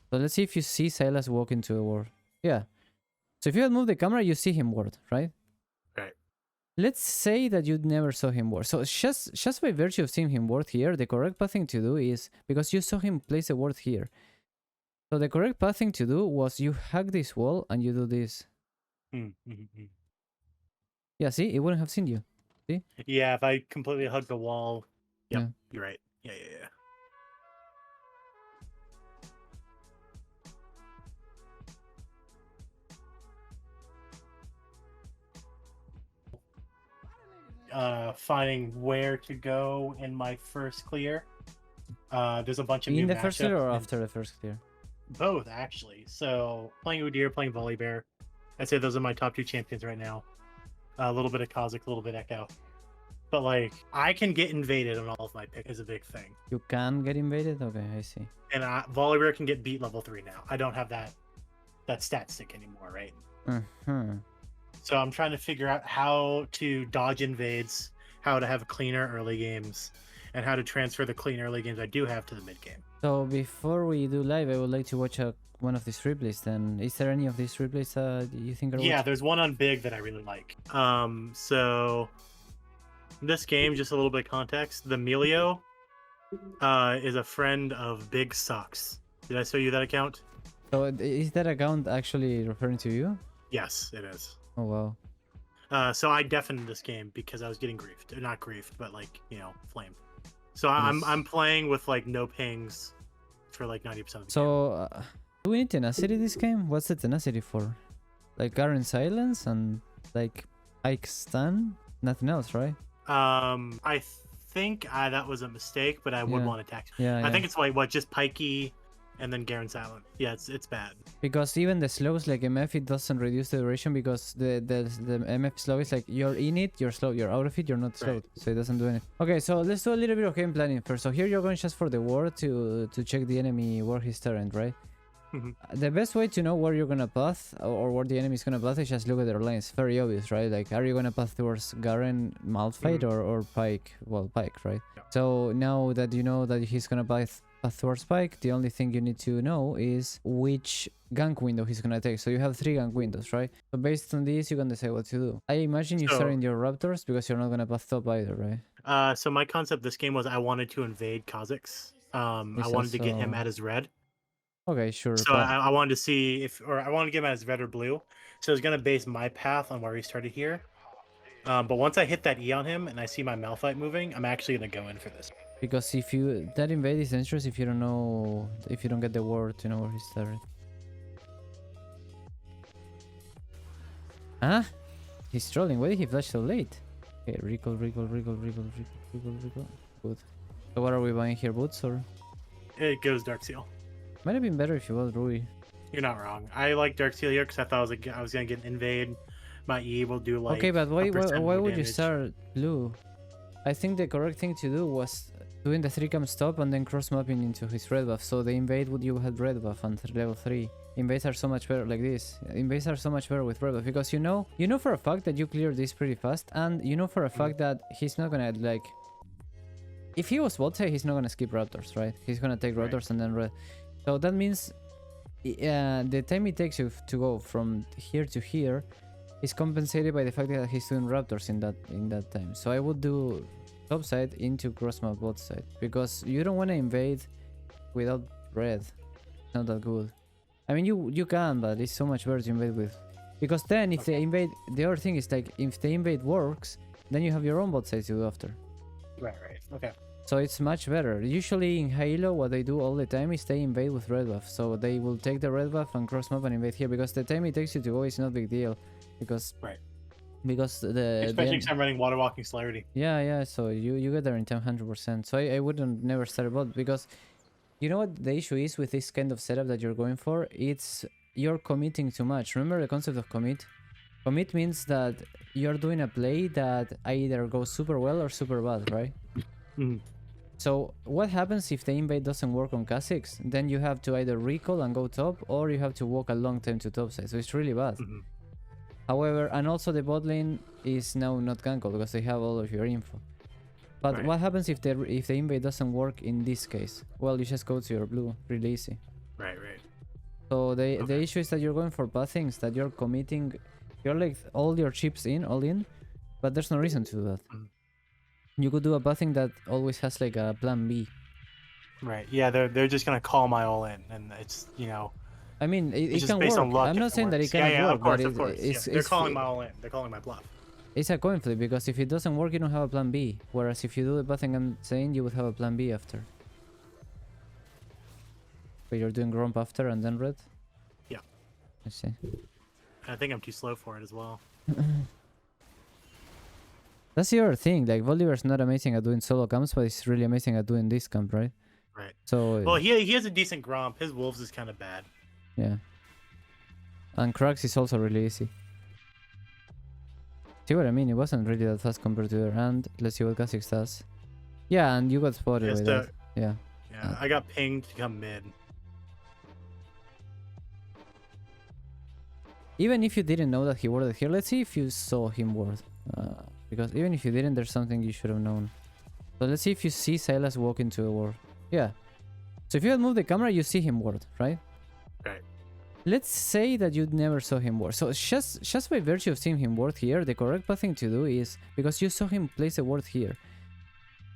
So let's see if you see Silas walk into a ward. Yeah. So if you had moved the camera, you see him ward, right? Right. Let's say that you never saw him ward. So just by virtue of seeing him ward here, the correct path thing to do is, because you saw him place a ward here. So the correct path thing to do was you hack this wall and you do this. Yeah, see? It wouldn't have seen you. See? Yeah, if I completely hug the wall. Yep, Yeah. you're right. Yeah. Finding where to go in my first clear. There's a bunch of In new the first clear matchups or and- after the first clear? Both, actually. So playing Udyr, playing Volibear. I'd say those are my top 2 champions right now. A little bit of Kha'Zix, a little bit Echo. But like, I can get invaded on all of my picks is a big thing. You can get invaded? Okay, I see. And Volibear can get beat level 3 now. I don't have that stat stick anymore, right? So I'm trying to figure out how to dodge invades, how to have cleaner early games, and how to transfer the clean early games I do have to the mid game. So before we do live, I would like to watch one of these replays then. Is there any of these replays you think are Yeah, there's one on Big that I really like. So this game, just a little bit of context, the Melio is a friend of Big Sucks. Did I show you that account? So is that account actually referring to you? Yes, it is. Oh wow. So I deafened this game because I was getting griefed. Or not griefed, but like, flamed. So I'm playing with like no pings for like 90% of the game. So do we need tenacity this game? What's the tenacity for? Like Garen Silence and like Ike Stun? Nothing else, right? I think that was a mistake, but I would want to attack. Yeah, I think it's like just Pikey and then Garen Silent. Yeah, it's bad. Because even the slows like MF, it doesn't reduce the duration because the MF slow is like you're in it, you're slow, you're out of it, you're not slowed. Right. So it doesn't do anything. Okay, so let's do a little bit of game planning first. So here you're going just for the ward to check the enemy where his turret, right? The best way to know where you're gonna path or where the enemy is gonna path is just look at their lanes. Very obvious, right? Like, are you gonna path towards Garen Malphite or Pyke? Well, Pyke, right? Yeah. So now that you know that he's gonna path towards Pyke, the only thing you need to know is which gank window he's gonna take. So you have 3 gank windows, right? So based on this, you can decide what to do. I imagine you start in your Raptors because you're not gonna path top either, right? So my concept this game was I wanted to invade Kha'Zix. I wanted to get him at his red. Okay, sure. So I wanted to see I wanted to get him as red or blue. So I was gonna base my path on where he started here. But once I hit that E on him and I see my Malphite moving, I'm actually gonna go in for this. Because if that invade is dangerous if you don't get the ward to know where he started. Huh? He's trolling. Why did he flash so late? Okay, recall. Good. So what are we buying here, boots or? It goes Dark Seal. Might have been better if you bought Rui. You're not wrong. I like Dark Seal here because I thought I was gonna get an invade. My E will do like. Okay, but why would you start blue? I think the correct thing to do was doing the 3-cam stop and then cross mapping into his red buff. So the invade you had red buff until level 3. Invades are so much better like this. Invades are so much better with red buff because you know for a fact that you clear this pretty fast, and you know for a fact that he's not gonna like. If he was bot side, he's not gonna skip Raptors, right? He's gonna take Raptors and then red. So that means the time it takes you to go from here to here is compensated by the fact that he's doing Raptors in that time. So I would do top side into cross map bot side because you don't want to invade without red. It's not that good. I mean you can, but it's so much better to invade with, because then if they invade, the other thing is like if the invade works, then you have your own bot side to do after. Right. Okay. So it's much better. Usually in Halo, what they do all the time is they invade with red buff. So they will take the red buff and cross map and invade here because the time it takes you to go is not a big deal. Because especially because I'm running Water Walking Celerity. Yeah. So you get there in time 100%. So I wouldn't never start a bot because you know what the issue is with this kind of setup that you're going for? It's you're committing too much. Remember the concept of commit? Commit means that you're doing a play that either goes super well or super bad, right? So what happens if the invade doesn't work on Kha'Zix? Then you have to either recall and go top, or you have to walk a long time to top side. So it's really bad. However, and also the bot lane is now not gankable because they have all of your info. But what happens if the invade doesn't work in this case? Well, you just go to your blue, really easy. Right. So the issue is that you're going for bad things, that you're committing, you're like all your chips all in, but there's no reason to do that. You could do a bad thing that always has like a plan B. Right. Yeah, they're just gonna call my all in, and it's I mean, it can based work. on luck I'm not saying that it yeah, cannot yeah, work, of course, but of course. it's, They're calling my all in. They're calling my bluff. It's a coin flip, because if it doesn't work, you don't have a plan B. Whereas if you do the bad thing I'm saying, you would have a plan B after. But you're doing grump after and then red? Yeah. I see. I think I'm too slow for it as well. That's your thing. Like, Volibear's not amazing at doing solo camps, but he's really amazing at doing this camp, right? Right. So. Well, he has a decent grump. His wolves is kind of bad. Yeah. And cracks is also really easy. See what I mean? It wasn't really that fast compared to the hand. Let's see what Kha'Zix does. Yeah, and you got spotted by that. Yeah. Yeah, I got pinged to come mid. Even if you didn't know that he warded here, let's see if you saw him ward. Because even if you didn't, there's something you should have known. So let's see if you see Silas walk into a ward. Yeah. So if you had moved the camera, you see him ward, right? Right. Let's say that you never saw him ward. So just by virtue of seeing him ward here, the correct path thing to do is, because you saw him place a ward here.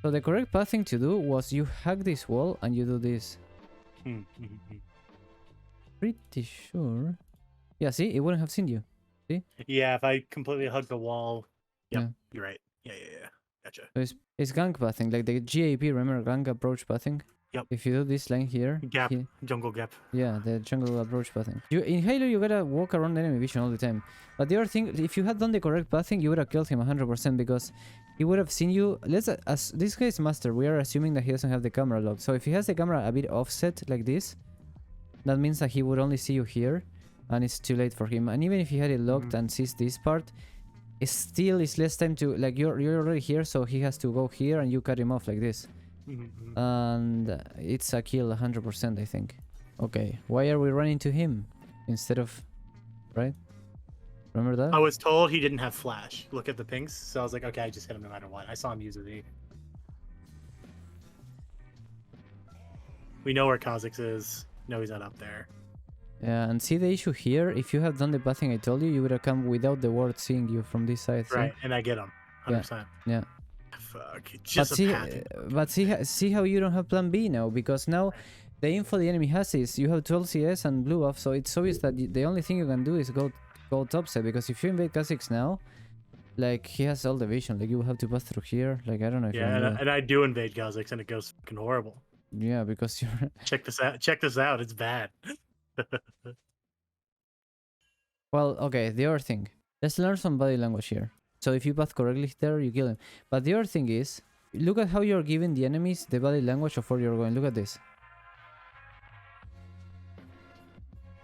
So the correct path thing to do was you hack this wall and you do this. Pretty sure. Yeah, see? It wouldn't have seen you. See? Yeah, if I completely hug the wall. Yep, Yeah. You're right. Yeah. Gotcha. So it's gank pathing, like the GAP, remember gank approach pathing? Yep. If you do this line here. Gap, jungle gap. Yeah, the jungle approach pathing. In Halo, you gotta walk around enemy vision all the time. But the other thing, if you had done the correct pathing, you would have killed him 100% because he would have seen you. As this guy is master, we are assuming that he doesn't have the camera locked. So if he has the camera a bit offset like this, that means that he would only see you here, and it's too late for him. And even if he had it locked and sees this part, it still is less time to, like, you're already here, so he has to go here and you cut him off like this. And it's a kill 100%, I think. Okay, why are we running to him instead of, right? Remember that? I was told he didn't have flash. Look at the pings. So I was like, okay, I just hit him no matter what. I saw him use a Z. We know where Kha'Zix is. No, he's not up there. Yeah, and see the issue here? If you had done the bad thing I told you, you would have come without the ward seeing you from this side. Right, and I get him. 100%. Yeah. Fuck, just but see how you don't have plan B now, because now the info the enemy has is you have 12 CS and blue off, so it's obvious that the only thing you can do is go topside, because if you invade Kha'Zix now, like, he has all the vision, like, you will have to pass through here, like, I don't know if and I do invade Kha'Zix and it goes fucking horrible. Yeah, because you're check this out, it's bad. Well, okay, the other thing, let's learn some body language here. So if you path correctly there, you kill him. But the other thing is, look at how you're giving the enemies the body language of where you're going. Look at this.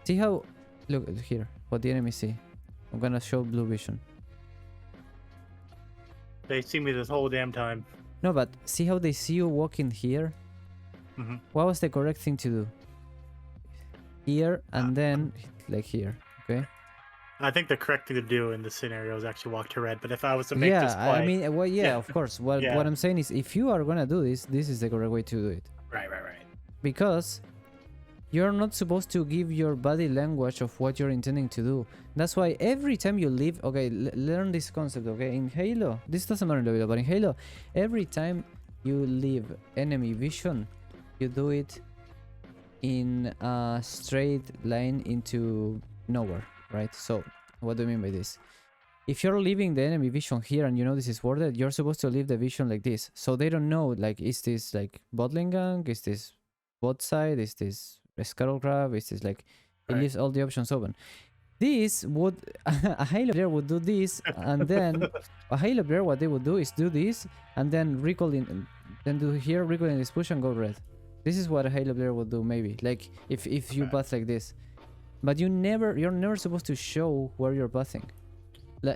See how... Look here, what the enemies see. I'm gonna show blue vision. They see me this whole damn time. No, but see how they see you walking here? What was the correct thing to do? Here, and then, like here, okay? I think the correct thing to do in this scenario is actually walk to red, but if I was to make this play... I mean, well, yeah, of course. What I'm saying is, if you are gonna do this, this is the correct way to do it. Right. Because you're not supposed to give your body language of what you're intending to do. That's why every time you leave... Okay, learn this concept, okay? In Halo, this doesn't matter in Halo, but in Halo, every time you leave enemy vision, you do it in a straight line into nowhere, right? So what do I mean by this? If you're leaving the enemy vision here and you know this is warded, you're supposed to leave the vision like this, so they don't know, like, is this like bot lane gank, is this bot side, is this a scuttle grab, is this like... It leaves all the options open. This would... a Halo player would do this, and then a Halo player, what they would do is do this and then recall in, then do here, recall in this push and go red. This is what a Halo player would do, maybe, like, if you path like this. But you're never supposed to show where you're pathing.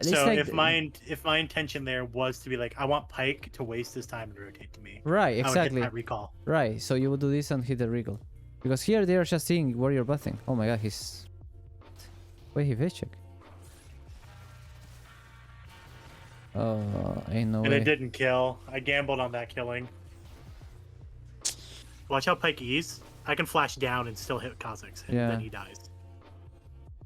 So like, if my intention there was to be like, I want Pyke to waste his time and rotate to me, right? Exactly. I would hit that recall. Right. So you would do this and hit the recall, because here they are just seeing where you're pathing. Oh my god, he's... Wait, he face check. Oh, ain't no way. And it didn't kill. I gambled on that killing. Watch how Pyke E's. I can flash down and still hit Kha'Zix, and then he dies.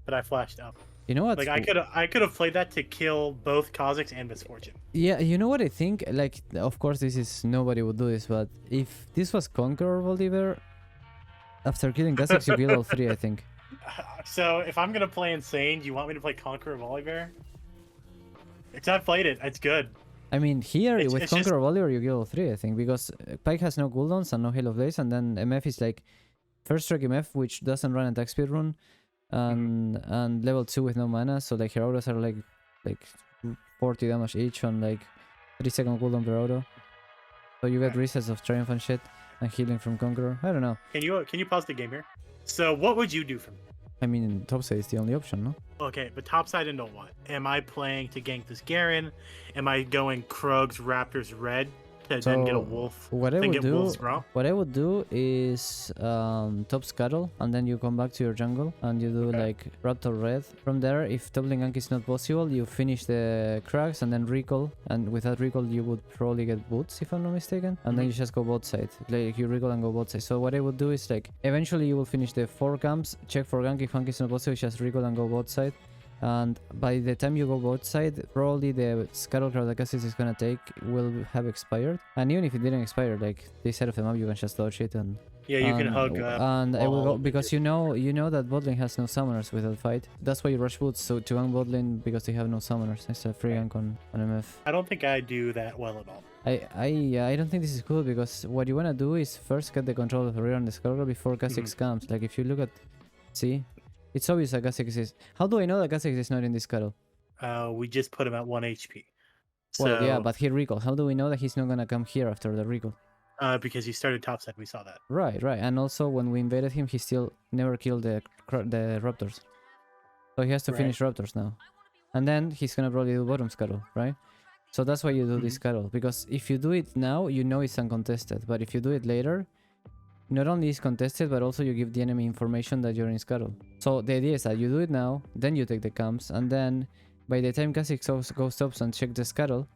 But I flashed up. You know what? Like I could have played that to kill both Kha'Zix and Misfortune. Yeah, you know what I think? Like, of course, this is nobody would do this, but if this was Conqueror Volibear, after killing Kha'Zix, you kill all three, I think. So if I'm gonna play Insane, do you want me to play Conqueror Volibear? Because I've played it. It's good. I mean, here with Conqueror Volibear, you kill all three, I think, because Pike has no cooldowns and no Hail of Blaze, and then MF is like first strike MF, which doesn't run attack speed rune, and level 2 with no mana, so like her autos are like 40 damage each on like 3-second cooldown per auto. So you get resets of Triumph and shit, and healing from Conqueror. I don't know. Can you pause the game here? So what would you do for me? I mean, topside is the only option, no? Okay, but topside into what? Am I playing to gank this Garen? Am I going Krugs, Raptors, Red to then get a Wolf? What I would do is top Scuttle, and then you come back to your jungle and you do like Raptor Red. From there, if top lane gank is not possible, you finish the Krugs and then recall. And with that recall, you would probably get boots, if I'm not mistaken. And then you just go bot side. Like you recall and go bot side. So what I would do is like eventually you will finish the 4 camps, check for gank. If gank is not possible, just recall and go bot side. And by the time you go both side, probably the Scuttle Crowd that Kha'Zix is gonna take will have expired. And even if it didn't expire, like this side of the map, you can just dodge it and you can hug. And I will go because you know that bot lane has no summoners with that fight. That's why you rush boots so to gank bot lane because they have no summoners. It's a free gank on MF. I don't think I do that well at all. I don't think this is cool because what you wanna do is first get the control of the rear on the Scuttle before Kha'Zix comes. Like if you look at, see. It's obvious that Kha'Zix is... How do I know that Kha'Zix is not in this Scuttle? We just put him at 1 HP. So... Well, yeah, but he recalled. How do we know that he's not gonna come here after the recall? Because he started topside, we saw that. Right. And also, when we invaded him, he still never killed the Raptors. So he has to finish Raptors now. And then he's gonna probably do bottom Scuttle, right? So that's why you do this Scuttle. Because if you do it now, you know it's uncontested. But if you do it later... Not only is contested, but also you give the enemy information that you're in Scuttle. So the idea is that you do it now, then you take the camps, and then by the time Kha'Zix goes tops and check the Scuttle,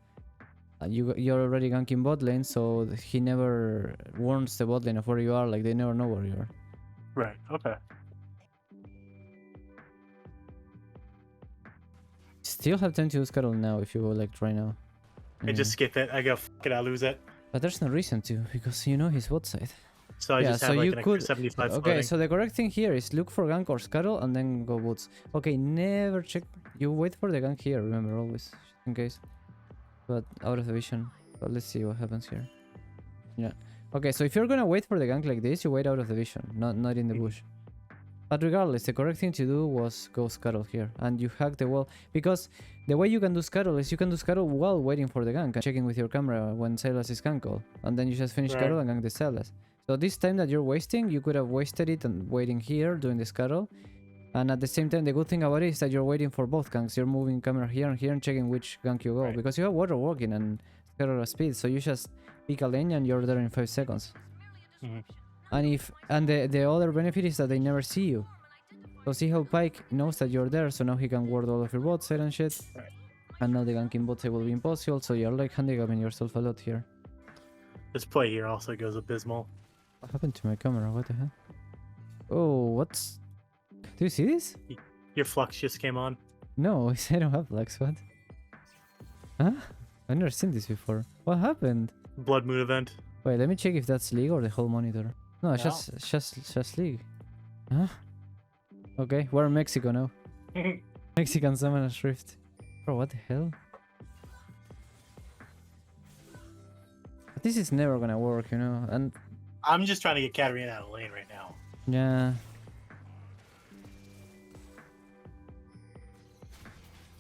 you're already ganking bot lane, so he never warns the bot lane of where you are, like they never know where you are. Right, okay. Still have time to do Scuttle now if you go like right now. I just skip it, I go fuck it, I lose it. But there's no reason to, because you know he's bot side. So I just have like an 75 Okay, floating. so the correct thing here is look for gank or Scuttle and then go boots. Okay, never check. You wait for the gank here, remember, always, in case. But out of the vision. But let's see what happens here. Yeah. Okay, so if you're gonna wait for the gank like this, you wait out of the vision, not in the bush. But regardless, the correct thing to do was go Scuttle here. And you hack the wall. Because the way you can do Scuttle is you can do Scuttle while waiting for the gank and checking with your camera when Sylas is gank call. And then you just finish Scuttle and gank the Sylas. So this time that you're wasting, you could have wasted it and waiting here, doing the Scuttle. And at the same time, the good thing about it is that you're waiting for both ganks. You're moving camera here and checking which gank you go. Because you have water walking and Scuttle speed, so you just pick a lane and you're there in 5 seconds. And the other benefit is that they never see you. So see how Pike knows that you're there, so now he can ward all of your bot side and shit. And now the ganking bot side will be impossible, so you're like handicapping yourself a lot here. This play here also goes abysmal. What happened to my camera? What the hell? Oh, what's... Do you see this? Your flux just came on. No, I don't have flux. What? Huh? I've never seen this before. What happened? Blood moon event. Wait, let me check if that's League or the whole monitor. No, it's just League. Huh? Okay, we're in Mexico now. Mexican Summoner's Rift. Bro, what the hell? But this is never gonna work, you know, and... I'm just trying to get Katarina out of lane right now. Yeah.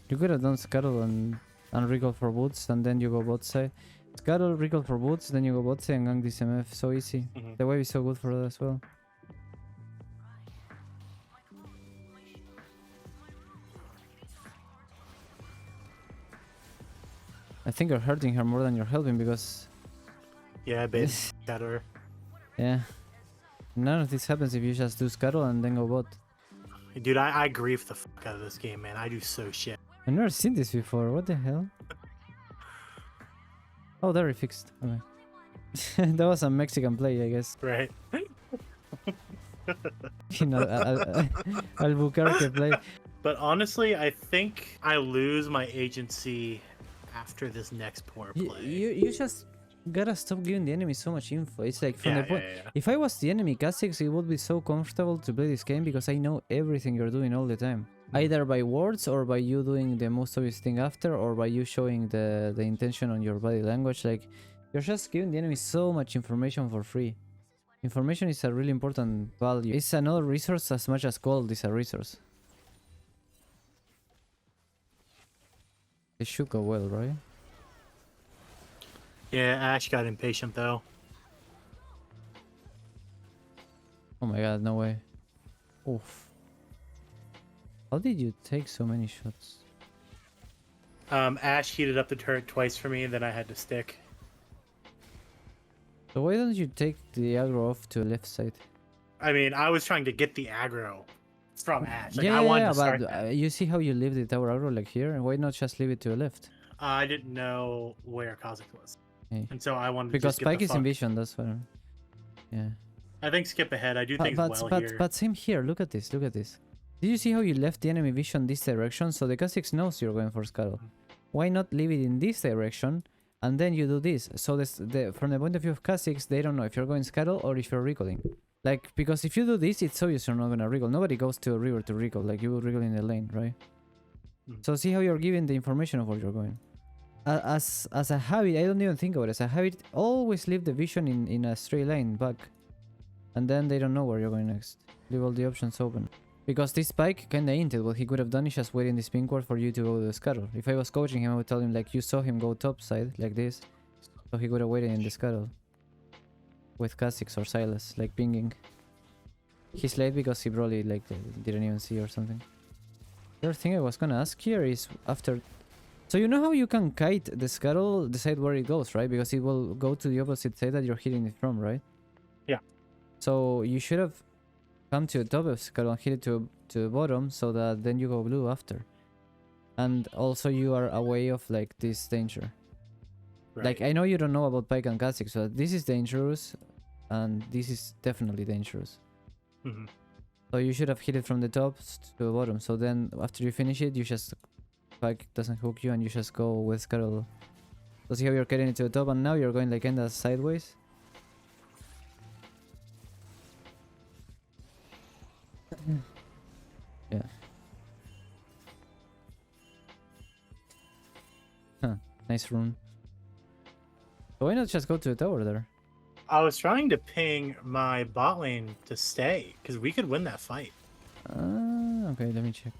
You could have done Scuttle and recall for boots, and then you go bot side. Scuttle, recall for boots, then you go bot side and gank this MF. So easy. The wave is so good for that as well. I think you're hurting her more than you're helping because... Yeah, I bet. Got her. Yeah. None of this happens if you just do Scuttle and then go bot. Dude, I grief the fuck out of this game, man. I do so shit. I've never seen this before. What the hell? Oh, there he fixed. Okay. That was a Mexican play, I guess. Right. You know, Albuquerque play. But honestly, I think I lose my agency after this next poor play. You just gotta stop giving the enemy so much info. It's like from the point. If I was the enemy Kha'Zix, it would be so comfortable to play this game because I know everything you're doing all the time. Either by words or by you doing the most obvious thing after, or by you showing the intention on your body language. Like, you're just giving the enemy so much information for free. Information is a really important value. It's another resource as much as gold is a resource. It should go well, right? Yeah, Ash got impatient though. Oh my god, no way. Oof. How did you take so many shots? Ash heated up the turret twice for me, and then I had to stick. So why don't you take the aggro off to the left side? I mean, I was trying to get the aggro from Ash. Like, yeah, I wanted to but start that. you see how you leave the tower aggro like here? Why not just leave it to the left? I didn't know where Kha'Zix was. Okay. And so I wanted because to just get Spike is in vision, that's why. Yeah. I think skip ahead. I do things well here. But same here. Look at this. Look at this. Did you see how you left the enemy vision this direction? So the Kha'Zix knows you're going for Scuttle. Why not leave it in this direction and then you do this? So from the point of view of Kha'Zix, they don't know if you're going Scuttle or if you're recalling. Like, because if you do this, it's obvious you're not gonna recall. Nobody goes to a river to recall. Like, you will recall in the lane, right? So see how you're giving the information of where you're going. As a habit, I don't even think about it. As a habit, always leave the vision in a straight line back. And then they don't know where you're going next. Leave all the options open. Because this Spike kinda hinted what he could have done is just wait in this pink ward for you to go to the Scuttle. If I was coaching him, I would tell him like, you saw him go top side like this. So he could have waited in the Scuttle. With Kha'Zix or Silas, like pinging. He's late because he probably like didn't even see or something. The other thing I was gonna ask here is after... So you know how you can kite the Scuttle, decide where it goes, right? Because it will go to the opposite side that you're hitting it from, right? Yeah. So you should have come to the top of Scuttle and hit it to the bottom so that then you go blue after. And also you are away of like this danger. Right. Like, I know you don't know about Pike and Kha'Zix, but this is dangerous and this is definitely dangerous. So you should have hit it from the top to the bottom. So then after you finish it, you just... Pike doesn't hook you and you just go with Scuttle. So see how you're getting it to the top and now you're going like kinda sideways. Yeah. Huh. Nice rune. So why not just go to the tower there? I was trying to ping my bot lane to stay, because we could win that fight. Okay, let me check.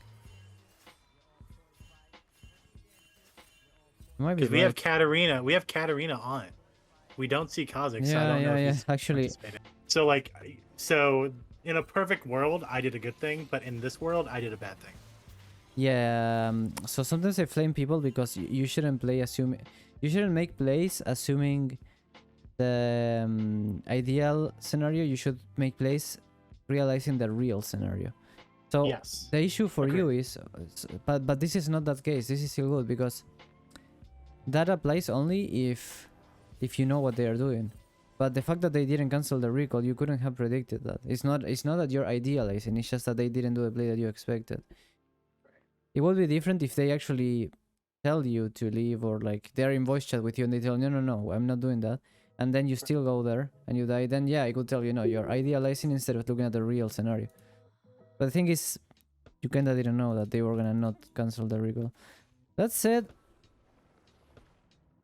Because we have Katarina. We have Katarina on. We don't see Kha'Zix. Yeah, so I don't know if he's actually. So like, in a perfect world, I did a good thing, but in this world, I did a bad thing. Yeah. So sometimes I flame people because you shouldn't play assuming. You shouldn't make plays assuming the ideal scenario. You should make plays realizing the real scenario. So yes. The issue for you is, but this is not that case. This is still good because that applies only if you know what they are doing. But the fact that they didn't cancel the recall, you couldn't have predicted that. It's not that you're idealizing. It's just that they didn't do the play that you expected. It would be different if they actually tell you to leave, or like they're in voice chat with you and they tell you, no, I'm not doing that. And then you still go there and you die. Then yeah, I could tell you, no, you're idealizing instead of looking at the real scenario. But the thing is, you kinda didn't know that they were gonna not cancel the recall. That said,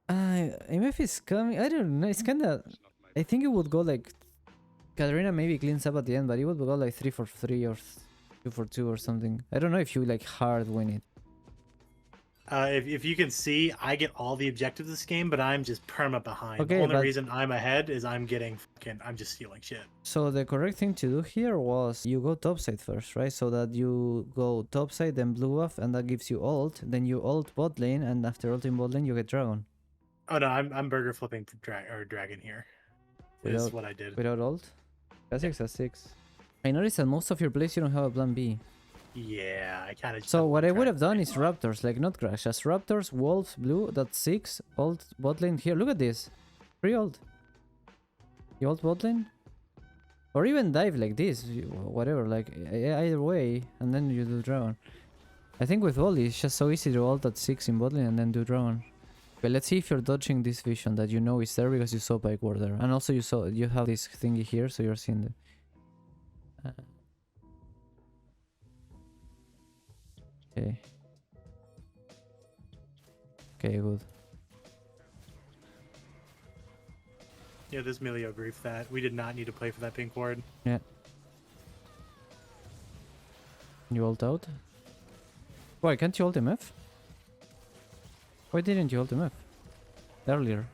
MF is coming. I don't know. It's kinda... I think it would go like... Katarina maybe cleans up at the end, but it would go like 3 for 3 or 2 for 2 or something. I don't know if you like hard win it. If you can see, I get all the objectives this game, but I'm just perma behind. Okay, the only reason I'm ahead is I'm just stealing shit. So the correct thing to do here was you go topside first, right? So that you go topside, then blue buff, and that gives you ult. Then you ult bot lane, and after ulting bot lane, you get dragon. Oh no, I'm burger flipping for dragon here. Is what I did. Without ult? Kha'Zix has 6. I noticed that most of your plays you don't have a plan B. Yeah, I kind of. So what I would have done is Raptors, like not Crash, just Raptors, Wolves, Blue, that's 6, ult, bot lane here. Look at this. Free ult. You ult bot lane? Or even dive like this, whatever, like either way, and then you do dragon. I think with Wally it's just so easy to ult at 6 in botlane and then do dragon. Okay, let's see if you're dodging this vision that you know is there because you saw bike ward there. And also you have this thingy here, so you're seeing the... Okay. Okay, good. Yeah, this Melio grief that. We did not need to play for that pink ward. Yeah. You ult out? Why can't you ult MF? Why didn't you ult MF? Earlier.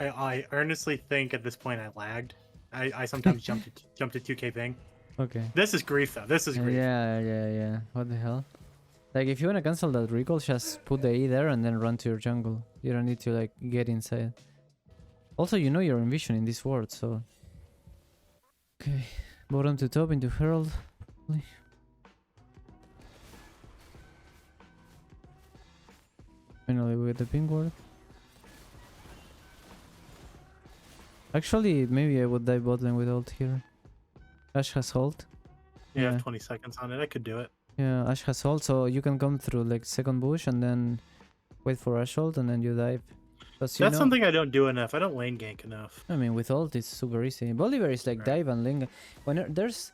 I earnestly think at this point I lagged. I sometimes jumped to 2k ping. Okay. This is grief though. This is grief. Yeah. What the hell? Like if you wanna cancel that recall, just put the E there and then run to your jungle. You don't need to like get inside. Also, you know you're in vision in this ward, so... Okay. Bottom to top into Herald. Finally we get the pink ward. Actually, maybe I would dive bot lane with ult here. Ash has ult. You have 20 seconds on it. I could do it. Yeah, Ash has ult, so you can come through like second bush and then wait for Ash ult and then you dive. That's something I don't do enough. I don't lane gank enough. I mean, with ult it's super easy. Bolivar is like dive and lane. When there's...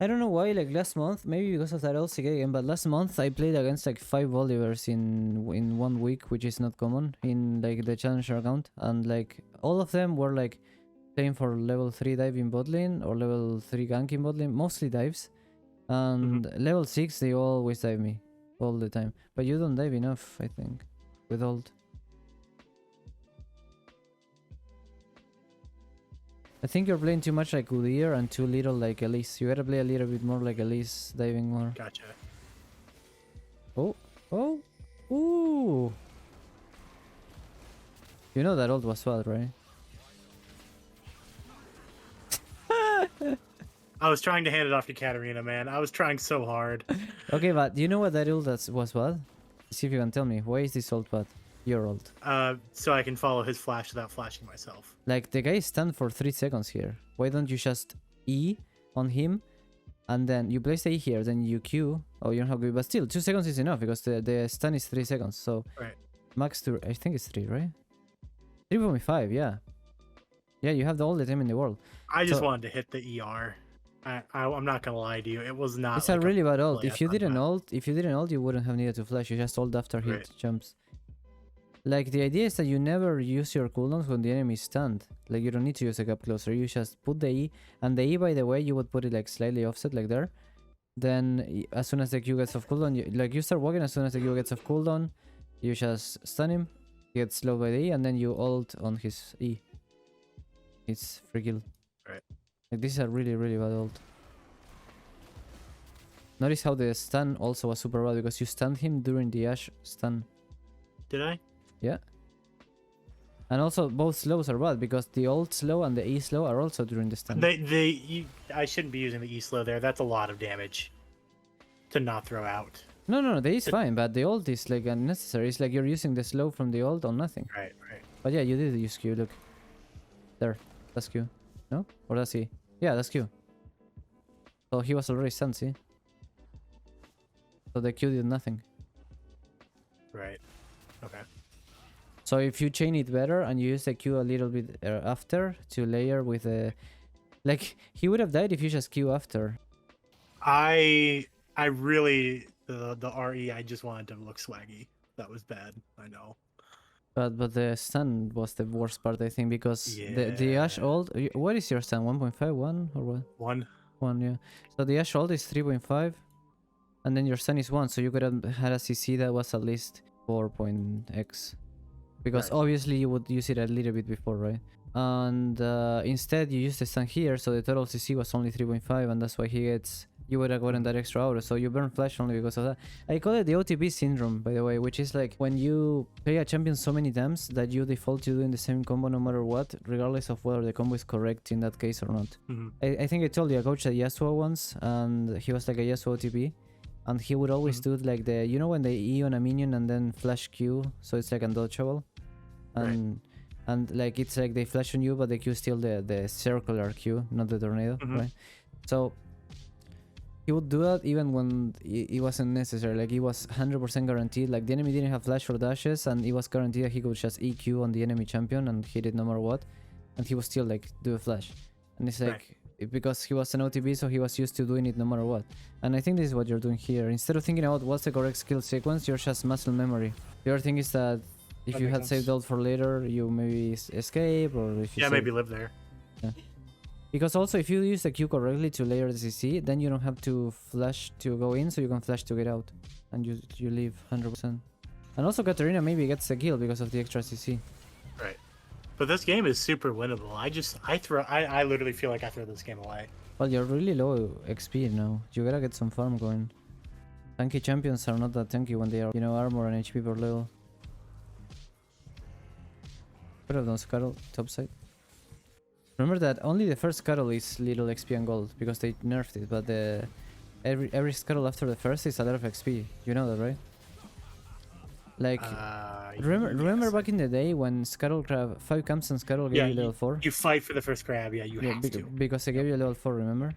I don't know why, like last month, maybe because of that LCK game, but last month I played against like 5 Bolivars in 1 week, which is not common in like the challenger account, and like all of them were like playing for level 3 dive in bot lane or level 3 gank in bot lane, mostly dives, and level 6 they always dive me all the time. But you don't dive enough, I think, with ult. I think you're playing too much like Udyr and too little like Elise. You gotta play a little bit more like Elise, diving more. Gotcha. Oh, oh, ooh! You know that ult was bad, right? I was trying to hand it off to Katarina, man. I was trying so hard. Okay, but do you know what that ult was bad? See if you can tell me. Why is this ult bad? Your ult. So I can follow his flash without flashing myself. Like, the guy stand for 3 seconds here. Why don't you just E on him, and then you place the E here, then you Q. Oh, you don't have good, but still, 2 seconds is enough, because the stun is 3 seconds, so... Right. Max to... I think it's 3, right? 3.5, yeah. Yeah, you have all the time in the world. I just wanted to hit the ER. I'm not gonna lie to you, it was not... It's like a really bad ult. If you didn't ult, you wouldn't have needed to flash. You just ult after he jumps. Like, the idea is that you never use your cooldowns when the enemy is stunned. Like, you don't need to use a gap closer. You just put the E. And the E, by the way, you would put it, like, slightly offset, like there. Then, as soon as the Q gets off cooldown, you start walking. As soon as the Q gets off cooldown, you just stun him. He gets slowed by the E, and then you ult on his E. It's free kill. Right. Like, this is a really, really bad ult. Notice how the stun also was super bad, because you stunned him during the Ashe stun. Did I? Yeah. And also both slows are bad because the ult slow and the E slow are also during the stun. I shouldn't be using the E slow there. That's a lot of damage to not throw out. No, the E is fine, but the ult is like unnecessary. It's like you're using the slow from the ult on nothing. Right. But yeah, you did use Q, look. There, that's Q. No? Or that's E? Yeah, that's Q. So he was already stunned, see? So the Q did nothing. Right. Okay. So if you chain it better and you use the Q a little bit after to layer with a... Like, he would have died if you just Q after. I really... The RE, I just wanted to look swaggy. That was bad, I know. But the stun was the worst part, I think, because the Ashe ult... What is your stun? 1.5? 1? Or what? 1. 1, yeah. So the Ashe ult is 3.5. And then your stun is 1, so you could have had a CC that was at least 4.x. Because obviously you would use it a little bit before, right? And instead you use the stun here, so the total CC was only 3.5, and that's why he gets... You would have gotten that extra auto, so you burn flash only because of that. I call it the OTP syndrome, by the way, which is like when you play a champion so many times that you default to doing the same combo no matter what, regardless of whether the combo is correct in that case or not. I think I told you I coached a Yasuo once, and he was like a Yasuo OTP. And he would always do like the, you know, when they E on a minion and then flash Q, so it's like undodgeable. And and like it's like they flash on you, but the Q is still the circular Q, not the tornado, right? So he would do that even when it wasn't necessary. Like it was 100% guaranteed. Like the enemy didn't have flash or dashes, and it was guaranteed that he could just EQ on the enemy champion and hit it no matter what, and he would still like do a flash. And it's like because he was an OTB, so he was used to doing it no matter what. And I think this is what you're doing here. Instead of thinking about what's the correct skill sequence, you're just muscle memory. The other thing is that if you had saved ult for later, you maybe escape, or if you maybe live there. Yeah. Because also if you use the Q correctly to layer the CC, then you don't have to flash to go in, so you can flash to get out, and you leave 100%. And also Katarina maybe gets the kill because of the extra CC. Right. But this game is super winnable. I literally feel like I throw this game away. Well, you're really low XP now. You gotta get some farm going. Tanky champions are not that tanky when they are, you know, armor and HP per level. Could have done Scuttle top side. Remember that only the first Scuttle is little XP and gold because they nerfed it, but every Scuttle after the first is a lot of XP. You know that, right? Like, remember back in the day when Scuttle grab 5 camps and Scuttle gave you level 4? You fight for the first grab, you have to. Because they gave you a level 4, remember?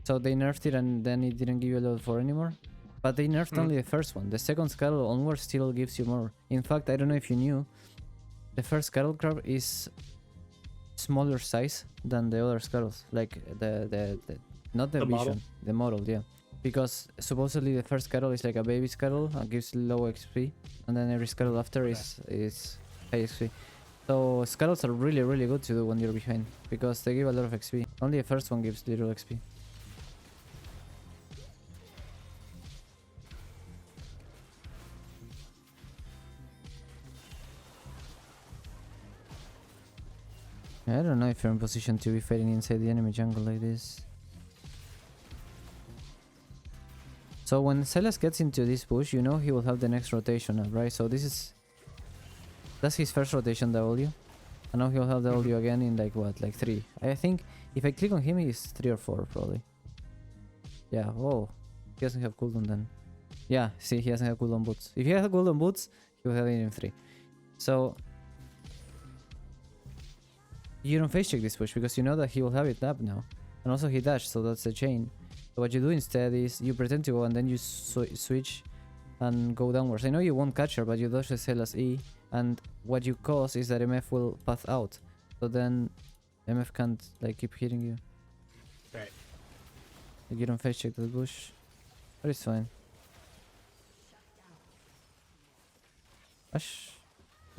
So they nerfed it and then it didn't give you a level 4 anymore. But they nerfed only the first one. The second Scuttle onward still gives you more. In fact, I don't know if you knew, the first Scuttle crab is smaller size than the other Scuttles. Like not the vision, model. The model, yeah. Because supposedly the first Scuttle is like a baby Scuttle and gives low XP, and then every Scuttle after is high XP. So Scuttles are really good to do when you're behind, because they give a lot of XP. Only the first one gives little XP. I don't know if you're in position to be fighting inside the enemy jungle like this. So when Silas gets into this push, you know he will have the next rotation up, right? So that's his first rotation W. And now he'll have W again in like what, like 3. I think if I click on him, he's 3 or 4 probably. Yeah, whoa. He doesn't have cooldown then. Yeah, see, he doesn't have cooldown boots. If he has cooldown boots, he will have it in 3. So you don't face check this push because you know that he will have it up now. And also he dashed, so that's the chain. So what you do instead is you pretend to go and then you switch and go downwards. I know you won't catch her, but you dodge the Silas E, and what you cause is that MF will path out. So then MF can't like keep hitting you. Right. Like you don't face check the bush. But it's fine. Ash.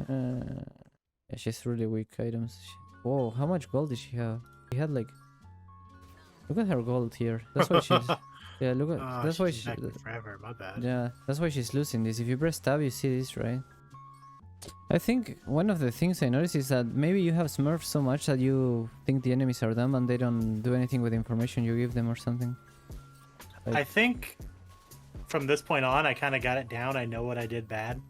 Yeah, she's really weak items. Whoa, how much gold did she have? She had like... Look at her gold here. That's why she's... Yeah, look at... that's why she... Forever, my bad. Yeah, that's why she's losing this. If you press tab, you see this, right? I think one of the things I noticed is that maybe you have smurfed so much that you think the enemies are dumb and they don't do anything with the information you give them or something. Like, I think from this point on, I kind of got it down. I know what I did bad.